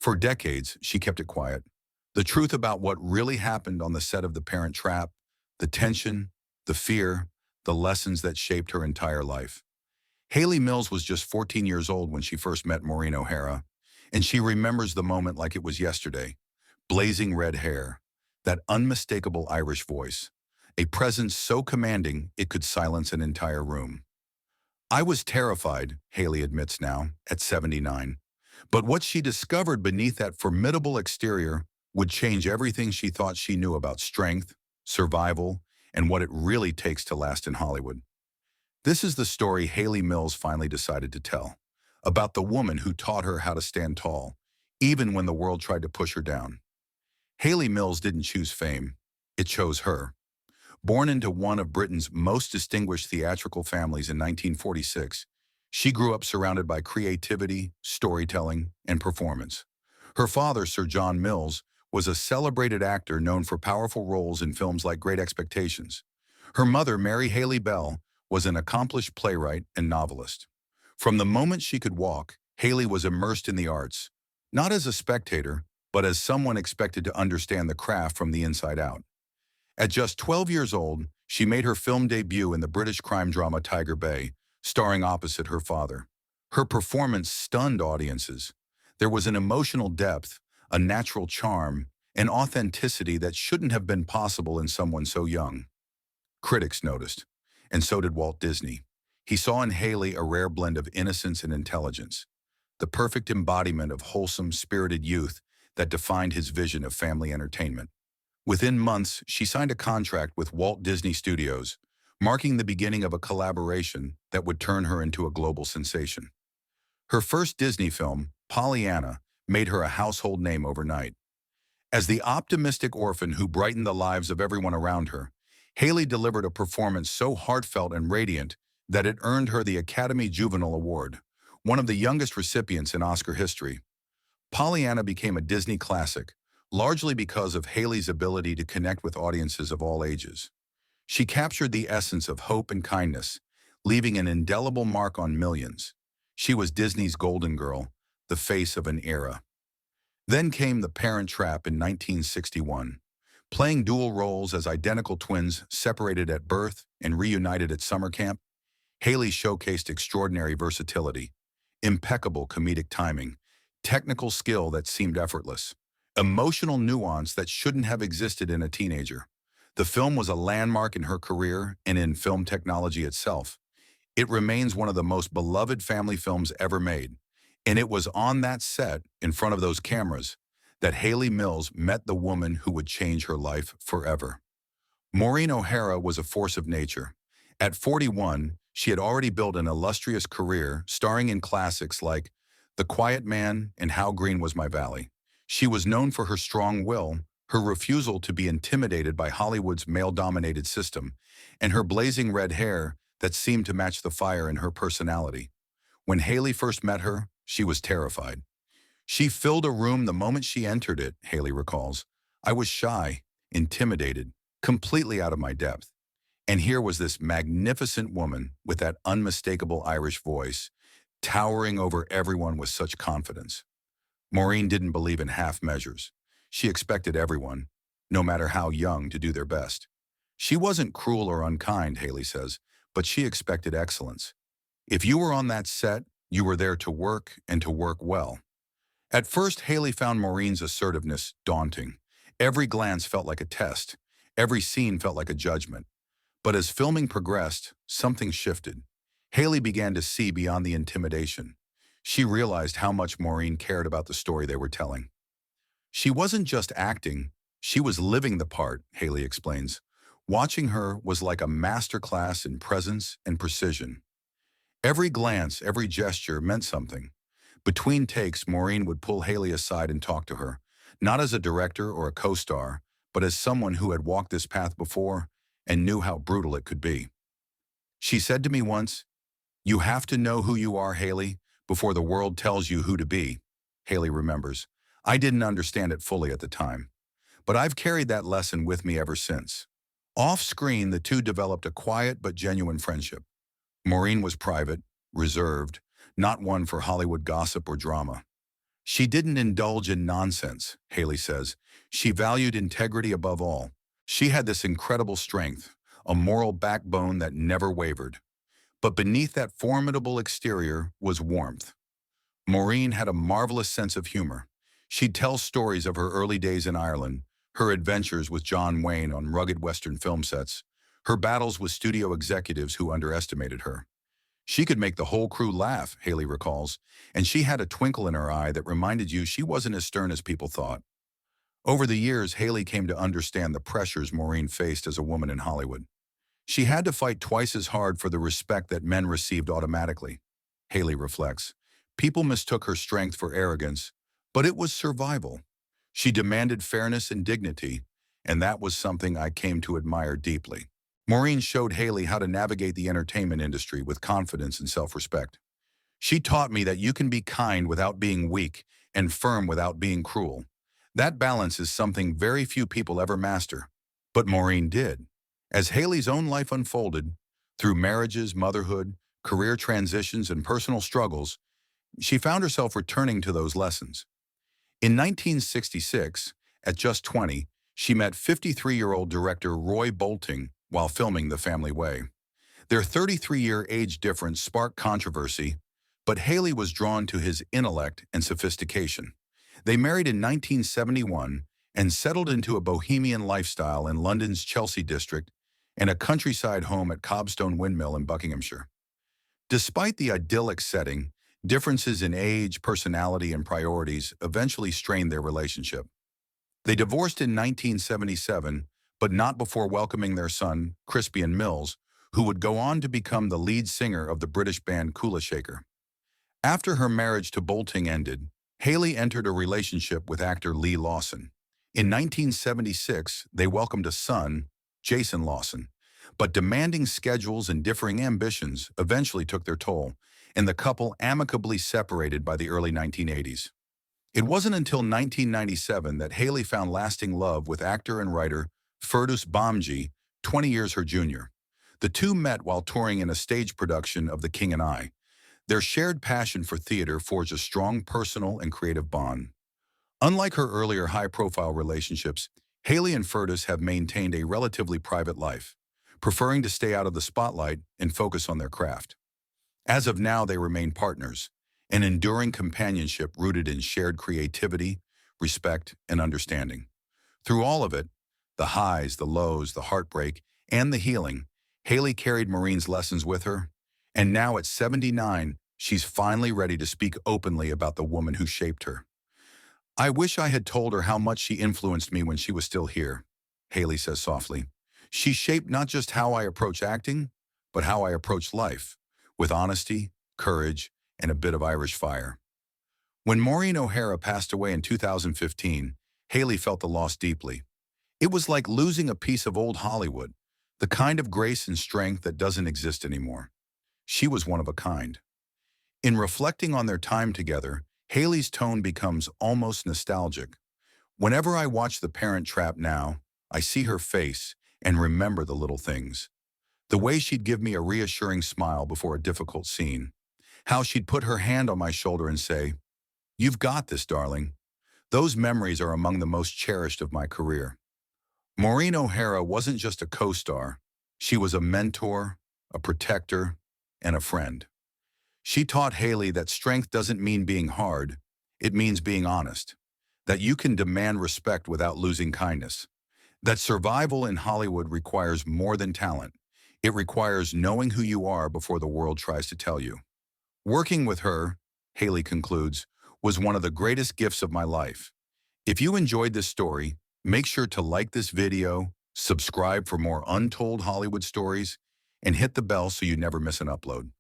For decades, she kept it quiet. The truth about what really happened on the set of The Parent Trap, the tension, the fear, the lessons that shaped her entire life. Hayley Mills was just 14 years old when she first met Maureen O'Hara, and she remembers the moment like it was yesterday. Blazing red hair, that unmistakable Irish voice, a presence so commanding it could silence an entire room. I was terrified, Hayley admits now, at 79. But what she discovered beneath that formidable exterior would change everything she thought she knew about strength, survival, and what it really takes to last in Hollywood. This is the story Hayley Mills finally decided to tell, about the woman who taught her how to stand tall, even when the world tried to push her down. Hayley Mills didn't choose fame, it chose her. Born into one of Britain's most distinguished theatrical families in 1946, she grew up surrounded by creativity, storytelling, and performance. Her father, Sir John Mills, was a celebrated actor known for powerful roles in films like Great Expectations. Her mother, Mary Haley Bell, was an accomplished playwright and novelist. From the moment she could walk, Hayley was immersed in the arts, not as a spectator, but as someone expected to understand the craft from the inside out. At just 12 years old, she made her film debut in the British crime drama Tiger Bay, starring opposite her father. Her performance stunned audiences. There was an emotional depth, a natural charm, an authenticity that shouldn't have been possible in someone so young. Critics noticed, and so did Walt Disney. He saw in Hayley a rare blend of innocence and intelligence, the perfect embodiment of wholesome, spirited youth that defined his vision of family entertainment. Within months, she signed a contract with Walt Disney Studios, marking the beginning of a collaboration that would turn her into a global sensation. Her first Disney film, Pollyanna, made her a household name overnight. As the optimistic orphan who brightened the lives of everyone around her, Hayley delivered a performance so heartfelt and radiant that it earned her the Academy Juvenile Award, one of the youngest recipients in Oscar history. Pollyanna became a Disney classic, largely because of Hayley's ability to connect with audiences of all ages. She captured the essence of hope and kindness, leaving an indelible mark on millions. She was Disney's golden girl, the face of an era. Then came The Parent Trap in 1961. Playing dual roles as identical twins separated at birth and reunited at summer camp, Hayley showcased extraordinary versatility, impeccable comedic timing, technical skill that seemed effortless, emotional nuance that shouldn't have existed in a teenager. The film was a landmark in her career and in film technology itself. It remains one of the most beloved family films ever made, and it was on that set, in front of those cameras, that Hayley Mills met the woman who would change her life forever. Maureen O'Hara was a force of nature. At 41, she had already built an illustrious career, starring in classics like The Quiet Man and How Green Was My Valley. She was known for her strong will, her refusal to be intimidated by Hollywood's male-dominated system, and her blazing red hair that seemed to match the fire in her personality. When Hayley first met her, she was terrified. She filled a room the moment she entered it, Hayley recalls. I was shy, intimidated, completely out of my depth. And here was this magnificent woman with that unmistakable Irish voice, towering over everyone with such confidence. Maureen didn't believe in half measures. She expected everyone, no matter how young, to do their best. She wasn't cruel or unkind, Hayley says, but she expected excellence. If you were on that set, you were there to work and to work well. At first, Hayley found Maureen's assertiveness daunting. Every glance felt like a test. Every scene felt like a judgment. But as filming progressed, something shifted. Hayley began to see beyond the intimidation. She realized how much Maureen cared about the story they were telling. She wasn't just acting, she was living the part, Hayley explains. Watching her was like a masterclass in presence and precision. Every glance, every gesture meant something. Between takes, Maureen would pull Hayley aside and talk to her, not as a director or a co-star, but as someone who had walked this path before and knew how brutal it could be. She said to me once, "You have to know who you are, Hayley, before the world tells you who to be." Hayley remembers. I didn't understand it fully at the time, but I've carried that lesson with me ever since. Off-screen, the two developed a quiet but genuine friendship. Maureen was private, reserved, not one for Hollywood gossip or drama. She didn't indulge in nonsense, Hayley says. She valued integrity above all. She had this incredible strength, a moral backbone that never wavered. But beneath that formidable exterior was warmth. Maureen had a marvelous sense of humor. She'd tell stories of her early days in Ireland, her adventures with John Wayne on rugged Western film sets, her battles with studio executives who underestimated her. She could make the whole crew laugh, Hayley recalls, and she had a twinkle in her eye that reminded you she wasn't as stern as people thought. Over the years, Hayley came to understand the pressures Maureen faced as a woman in Hollywood. She had to fight twice as hard for the respect that men received automatically. Hayley reflects. People mistook her strength for arrogance, but it was survival. She demanded fairness and dignity, and that was something I came to admire deeply. Maureen showed Hayley how to navigate the entertainment industry with confidence and self-respect. She taught me that you can be kind without being weak and firm without being cruel. That balance is something very few people ever master. But Maureen did. As Hayley's own life unfolded, through marriages, motherhood, career transitions, and personal struggles, she found herself returning to those lessons. In 1966, at just 20, she met 53-year-old director Roy Bolting while filming The Family Way. Their 33-year age difference sparked controversy, but Hayley was drawn to his intellect and sophistication. They married in 1971 and settled into a bohemian lifestyle in London's Chelsea district and a countryside home at Cobstone Windmill in Buckinghamshire. Despite the idyllic setting, differences in age, personality, and priorities eventually strained their relationship. They divorced in 1977, but not before welcoming their son, Crispian Mills, who would go on to become the lead singer of the British band Kula Shaker. After her marriage to Bolting ended, Hayley entered a relationship with actor Lee Lawson. In 1976, they welcomed a son, Jason Lawson, but demanding schedules and differing ambitions eventually took their toll, and the couple amicably separated by the early 1980s. It wasn't until 1997 that Hayley found lasting love with actor and writer Feuds Bamji, 20 years her junior. The two met while touring in a stage production of The King and I. Their shared passion for theater forged a strong personal and creative bond. Unlike her earlier high-profile relationships, Hayley and Feuds have maintained a relatively private life, preferring to stay out of the spotlight and focus on their craft. As of now, they remain partners, an enduring companionship rooted in shared creativity, respect, and understanding. Through all of it, the highs, the lows, the heartbreak, and the healing, Hayley carried Maureen's lessons with her, and now at 79, she's finally ready to speak openly about the woman who shaped her. I wish I had told her how much she influenced me when she was still here, Hayley says softly. She shaped not just how I approach acting, but how I approach life, with honesty, courage, and a bit of Irish fire. When Maureen O'Hara passed away in 2015, Hayley felt the loss deeply. It was like losing a piece of old Hollywood, the kind of grace and strength that doesn't exist anymore. She was one of a kind. In reflecting on their time together, Hayley's tone becomes almost nostalgic. Whenever I watch The Parent Trap now, I see her face and remember the little things. The way she'd give me a reassuring smile before a difficult scene. How she'd put her hand on my shoulder and say, "You've got this, darling." Those memories are among the most cherished of my career. Maureen O'Hara wasn't just a co-star. She was a mentor, a protector, and a friend. She taught Hayley that strength doesn't mean being hard, it means being honest. That you can demand respect without losing kindness. That survival in Hollywood requires more than talent. It requires knowing who you are before the world tries to tell you. Working with her, Hayley concludes, was one of the greatest gifts of my life. If you enjoyed this story, make sure to like this video, subscribe for more untold Hollywood stories, and hit the bell so you never miss an upload.